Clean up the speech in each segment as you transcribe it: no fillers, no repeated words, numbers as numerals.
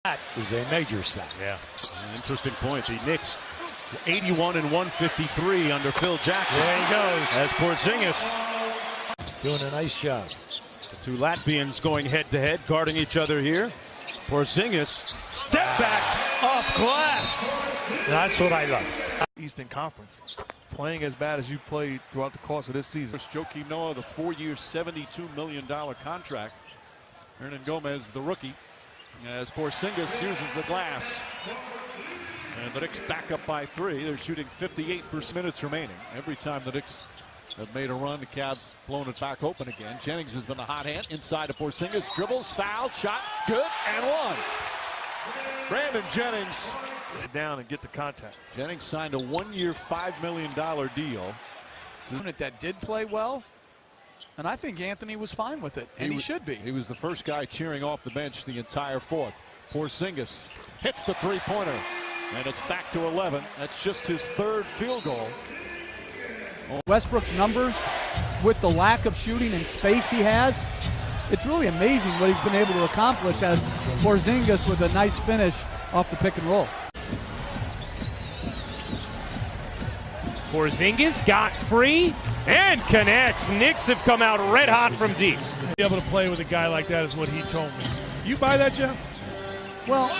That is a major stat. Yeah, interesting point. The Knicks 81 and 153 under Phil Jackson. There he goes. As Porzingis Doing a nice job. the two Latvians going head to head, guarding each other here. Porzingis step back off glass. That's what I love. Eastern Conference, playing as bad as you played throughout the course of this season. Joakim Noah, the 4-year, $72 million contract. Hernan Gomez, the rookie, as Porzingis uses the glass. And the Knicks back up by 3. They're shooting 58% minutes remaining. Every time the Knicks have made a run, the Cavs blown it back open again. Jennings has been the hot hand inside of Porzingis. Dribbles, fouled, shot, good, and one. Brandon Jennings down and get the contact. Jennings signed a 1-year, $5 million deal. Unit that did play well, and I think Anthony was fine with it, and he should be. He was the first guy cheering off the bench the entire fourth. Porzingis hits the three-pointer, and it's back to 11. That's just his 3rd field goal. Westbrook's numbers with the lack of shooting and space he has, it's really amazing what he's been able to accomplish as Porzingis with a nice finish off the pick and roll. Porzingis got free and connects. Knicks have come out red hot from deep. Be able to play with a guy like that is what he told me. You buy that, Jeff? Well,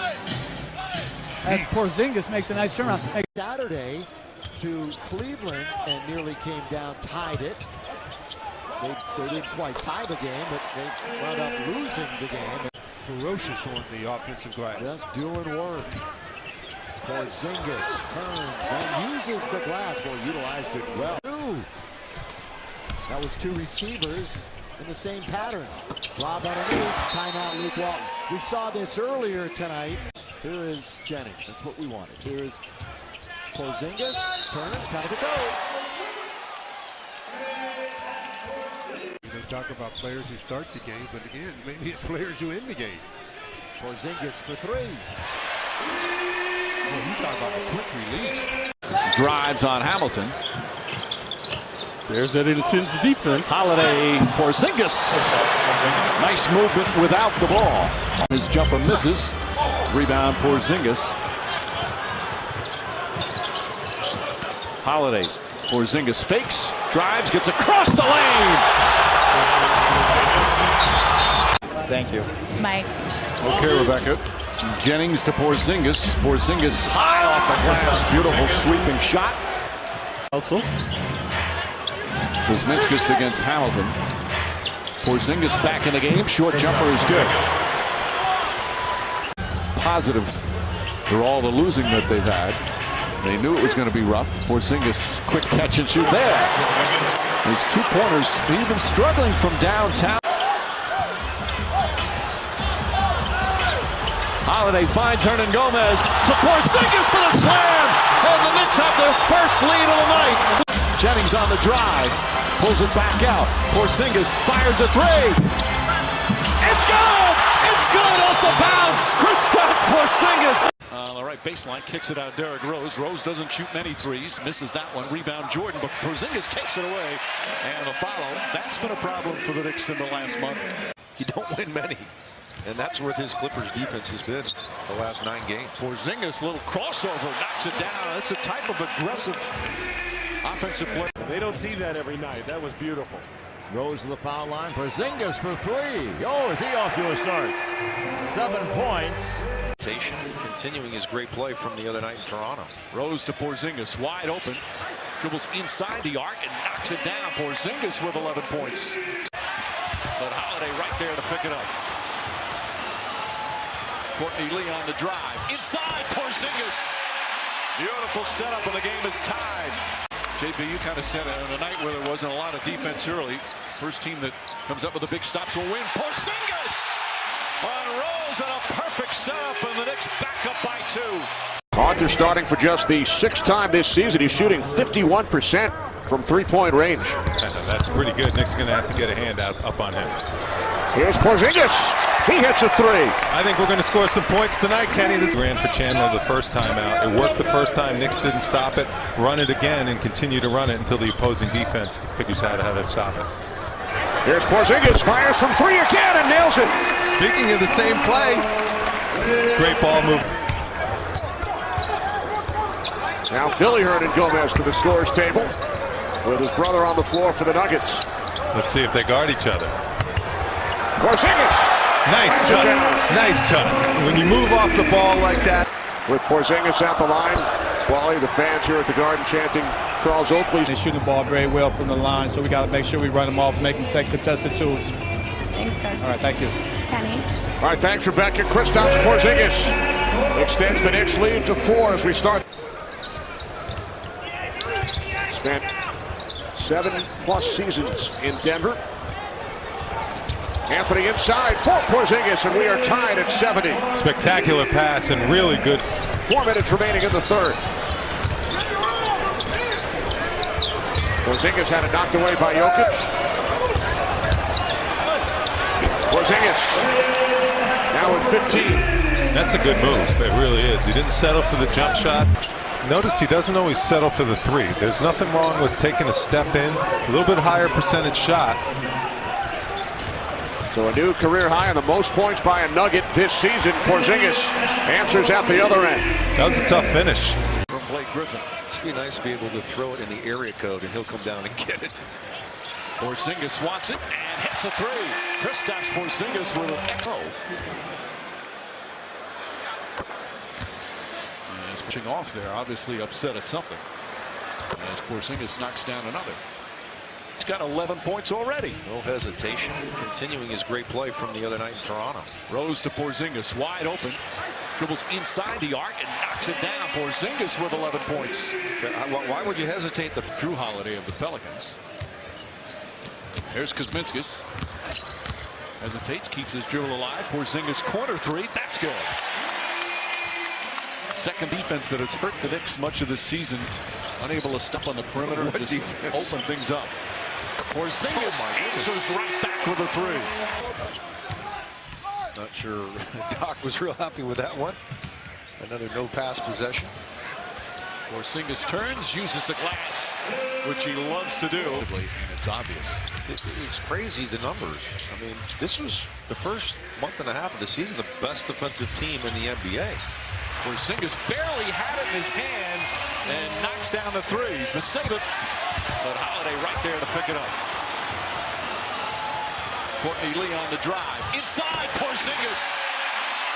as Porzingis makes a nice turnaround. Saturday to Cleveland and nearly came down, tied it. They didn't quite tie the game, but they wound up losing the game. Ferocious on the offensive glass. Just doing work. Porzingis turns and uses the glass. Well, utilized it well. That was 2 receivers in the same pattern. Lob underneath. Timeout, Luke Walton. We saw this earlier tonight. Here is Jennings. That's what we wanted. Here is Porzingis. Turns, kind of it goes. They talk about players who start the game, but again, maybe it's players who end the game. Porzingis for 3. Well, you talk about a quick release. Drives on Hamilton. There's that intense defense. Holiday, Porzingis. Nice movement without the ball. His jumper misses. Rebound, Porzingis. Holiday, Porzingis fakes, drives, gets across the lane. Thank you. Mike. Okay, Rebecca. Jennings to Porzingis. Porzingis high off the glass. Beautiful sweeping shot. Also, Kuzminskis against Hamilton. Porzingis back in the game. Short jumper is good. Positive for all the losing that they've had. They knew it was going to be rough. Porzingis, quick catch and shoot there. There's 2 pointers. He's been struggling from downtown. Holiday finds Hernan Gomez to Porzingis for the slam. And the Knicks have their first lead of the night. Jennings on the drive. Pulls it back out. Porzingis fires a 3. It's good! It's good off the bounce. Kristaps Porzingis. All right, baseline, kicks it out Derrick Rose. Rose doesn't shoot many threes, misses that one. Rebound Jordan, but Porzingis takes it away. And the follow. That's been a problem for the Knicks in the last month. You don't win many. And that's where his Clippers defense has been the last 9 games. Porzingis, little crossover, knocks it down. That's a type of aggressive offensive play. They don't see that every night. That was beautiful. Rose to the foul line. Porzingis for 3. Oh, is he off to a start? 7 points. Continuing his great play from the other night in Toronto. Rose to Porzingis, wide open. Dribbles inside the arc and knocks it down. Porzingis with 11 points. But Holiday right there to pick it up. Courtney Lee on the drive. Inside Porzingis. Beautiful setup, and the game is tied. JP, you kind of said it on a night where there wasn't a lot of defense early. First team that comes up with the big stops will win. Porzingis on Rose, and a perfect setup, and the Knicks back up by 2. Arthur starting for just the 6th time this season. He's shooting 51% from 3-point range. That's pretty good. Knicks going to have to get a hand up on him. Here's Porzingis. He hits a 3. I think we're going to score some points tonight, Kenny. This ran for Chandler the first time out. It worked the first time. Knicks didn't stop it. Run it again and continue to run it until the opposing defense figures out how to stop it. Here's Porzingis. Fires from 3 again and nails it. Speaking of the same play, Great ball move. Now Billy Hernangomez to the scores table with his brother on the floor for the Nuggets. Let's see if they guard each other. Porzingis. Nice cut. Nice cut. When you move off the ball like that. With Porzingis at the line, Wally, the fans here at the Garden chanting Charles Oakley. They shoot the ball very well from the line, so we got to make sure we run them off, make them take contested twos. Thanks, Coach. All right, thank you. Kenny. All right, thanks, Rebecca. Kristaps Porzingis extends the Knicks lead to 4 as we start. Spent 7+ seasons in Denver. Anthony inside for Porzingis, and we are tied at 70. Spectacular pass and really good. 4 minutes remaining in the third. Porzingis had it knocked away by Jokic. Porzingis now with 15. That's a good move. It really is. He didn't settle for the jump shot. Notice he doesn't always settle for the three. There's nothing wrong with taking a step in, a little bit higher percentage shot. So a new career high on the most points by a Nugget this season. Porzingis answers at the other end. That was a tough finish. From Blake Griffin. It'd be nice to be able to throw it in the area code and he'll come down and get it. Porzingis wants it and hits a three. Kristaps Porzingis with an XO. He's pushing off there, obviously upset at something. As Porzingis knocks down another. He's got 11 points already. No hesitation. Continuing his great play from the other night in Toronto. Rose to Porzingis, wide open. Dribbles inside the arc and knocks it down. Porzingis with 11 points. Why would you hesitate? The Drew Holiday of the Pelicans. There's Kuzminskis. Hesitates, keeps his dribble alive. Porzingis corner three. That's good. Second defense that has hurt the Knicks much of this season. Unable to step on the perimeter and just open things up. Porzingis answers right back with a three. Not sure Doc was real happy with that one. Another no pass possession. Porzingis turns, uses the glass, which he loves to do. And it's obvious. It's crazy, the numbers. I mean, this was the first month and a half of the season, the best defensive team in the NBA. Porzingis barely had it in his hand and knocks down the threes. But save it. But Holiday right there to pick it up. Courtney Lee on the drive. Inside Porzingis.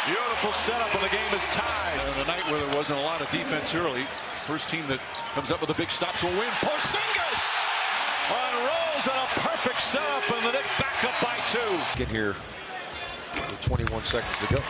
Beautiful setup, and the game is tied. On a night where there wasn't a lot of defense early, first team that comes up with the big stops will win. Porzingis unrolls and a perfect setup, and the Knicks back up by 2. Get here with 21 seconds to go.